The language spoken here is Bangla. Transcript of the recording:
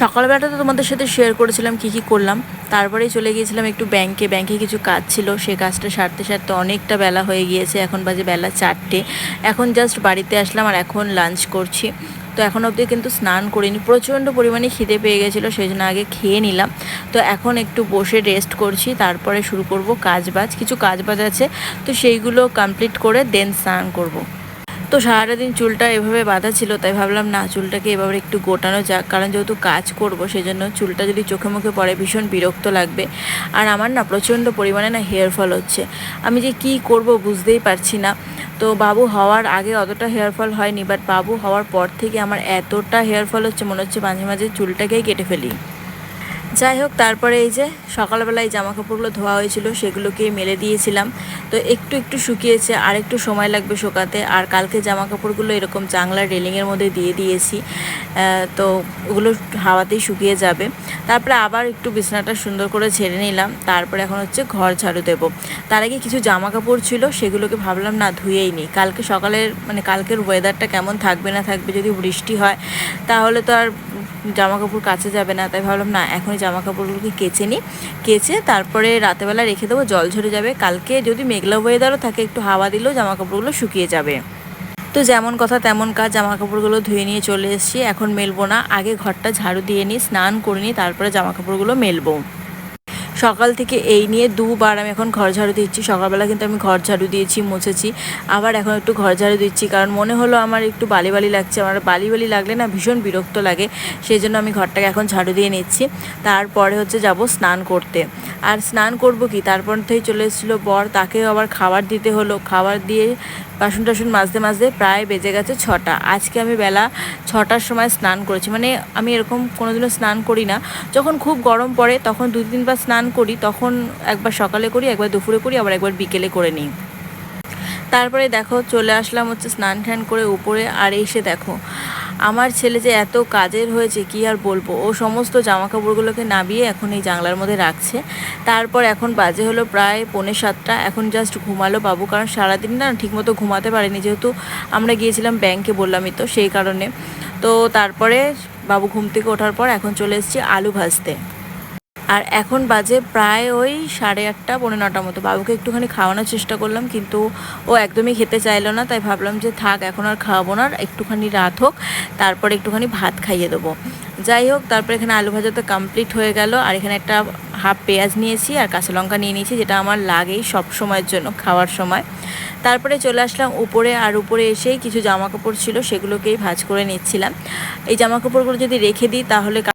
সকালবেলাটা তো তোমাদের সাথে শেয়ার করেছিলাম কী কী করলাম। তারপরেই চলে গিয়েছিলাম একটু ব্যাংকে কিছু কাজ ছিল, সেই কাজটা সারতে সারতে অনেকটা বেলা হয়ে গিয়েছে। এখন বাজে বেলা 4টে। এখন জাস্ট বাড়িতে আসলাম আর এখন লাঞ্চ করছি। তো এখন অবধি কিন্তু স্নান করিনি, প্রচণ্ড পরিমাণে খিদে পেয়ে গেছিলো, সেই জন্য আগে খেয়ে নিলাম। তো এখন একটু বসে রেস্ট করছি, তারপরে শুরু করব কাজবাজ। কিছু কাজবাজ আছে, তো সেইগুলো কমপ্লিট করে দেন স্নান করব। তো সারাটা দিন চুলটা এভাবে বাঁধা ছিল, তাই ভাবলাম না চুলটাকে এভাবে একটু গোটানো যাক, কারণ যেহেতু কাজ করব সেজন্য চুলটা যদি চোখে মুখে পড়ে ভীষণ বিরক্ত লাগবে। আর আমার না প্রচণ্ড পরিমাণে না হেয়ার ফল হচ্ছে, আমি যে কি করব বুঝতেই পারছি না। তো বাবু হওয়ার আগে অতটা হেয়ার ফল হয়নি, বাট বাবু হওয়ার পর থেকে আমার এতটা হেয়ার ফল হচ্ছে, মনে হচ্ছে মাঝে মাঝে চুলটাকেই কেটে ফেলি। যাই হোক, তারপরে এই যে সকালবেলায় জামা কাপড়গুলো ধোয়া হয়েছিল সেগুলোকে মেলে দিয়েছিলাম। তো একটু একটু শুকিয়েছে, আর একটু সময় লাগবে শুকাতে। আর কালকে জামা কাপড়গুলো এরকম জানলার রেলিংয়ের মধ্যে দিয়ে দিয়েছি, তো ওগুলো হাওয়াতেই শুকিয়ে যাবে। তারপরে আবার একটু বিছানাটা সুন্দর করে ঝেড়ে নিলাম, তারপরে এখন হচ্ছে ঘর ঝাড়ু দেবো। তার আগে কিছু জামা কাপড় ছিল, সেগুলোকে ভাবলাম না ধুয়েই নিই। কালকে সকালের কালকের ওয়েদারটা কেমন থাকবে না থাকবে, যদি বৃষ্টি হয় তাহলে তো আর জামা কাপড় কাচা যাবে না, তাই ভাবলাম না এখনই জামা কাপড়গুলোকে কেচে নিই। কেচে তারপরে রাতেবেলা রেখে দেবো, জল ঝরে যাবে। কালকে যদি মেঘলা ওয়েদারও থাকে একটু হাওয়া দিলেও জামা কাপড়গুলো শুকিয়ে যাবে। তো যেমন কথা তেমন কাজ, জামা কাপড়গুলো ধুয়ে নিয়ে চলে এসেছি। এখন মেলবো না, আগে ঘরটা ঝাড়ু দিয়ে নিই, স্নান করে নিই, তারপরে জামা কাপড়গুলো মেলবো। সকাল থেকে এই নিয়ে দুবার আমি এখন ঘর ঝাড়ু দিচ্ছি। সকালবেলা কিন্তু আমি ঘর ঝাড়ু দিয়েছি, মুছেছি, আবার এখন একটু ঘর ঝাড়ু দিচ্ছি, কারণ মনে হলো আমার একটু বালি বালি লাগছে। আমার বালি বালি লাগলে না ভীষণ বিরক্ত লাগে, সেই জন্য আমি ঘরটাকে এখন ঝাড়ু দিয়ে নিচ্ছি। তারপরে হচ্ছে যাব স্নান করতে। আর স্নান করব কি, তারপর থেকেই চলে এসেছিলো বর, তাকেও আবার খাবার দিতে হলো। খাবার দিয়ে বাসন টাসন মাজতে মাজতে প্রায় বেজে গেছে 6টা। আজকে আমি বেলা 6টার সময় স্নান করেছি, আমি এরকম কোনোদিনও স্নান করি না। যখন খুব গরম পড়ে তখন 2-3বার স্নান করি, তখন একবার সকালে করি, একবার দুপুরে করি, আবার একবার বিকেলে করে নিই। তারপরে দেখো চলে আসলাম হচ্ছে স্নান টান করে উপরে। আর এসে দেখো আমার ছেলে যে এত কাজের হয়েছে কি আর বলবো, ও সমস্ত জামা কাপড়গুলোকে নামিয়ে এখন এই জানলার মধ্যে রাখছে। তারপর এখন বাজে হলো প্রায় 6:45। এখন জাস্ট ঘুমালো বাবু, কারণ সারাদিন না ঠিকমতো ঘুমাতে পারেনি, যেহেতু আমরা গিয়েছিলাম ব্যাংকে, বললামই তো, সেই কারণে। তো তারপরে বাবু ঘুম থেকে ওঠার পর এখন চলে এসেছি আলু ভাজতে। আর এখন বাজে প্রায় ওই 8:30 9:30 মতো। বাবুকে একটুখানি খাওয়ানোর চেষ্টা করলাম, কিন্তু ও একদমই খেতে চাইলো না, তাই ভাবলাম যে থাক এখন আর খাওয়াবো না, একটুখানি রাত হোক, তারপরে একটুখানি ভাত খাইয়ে দেবো। যাই হোক, তারপরে এখানে আলু ভাজা তো কমপ্লিট হয়ে গেল। আর এখানে একটা হাফ পেঁয়াজ নিয়েছি আর কাঁচা লঙ্কা নিয়ে নিয়েছি, যেটা আমার লাগেই সব সময়ের জন্য খাওয়ার সময়। তারপরে চলে আসলাম উপরে। আর উপরে এসেই কিছু জামা কাপড় ছিল, সেগুলোকেই ভাঁজ করে নিচ্ছিলাম। এই জামা কাপড়গুলো যদি রেখে দিই তাহলে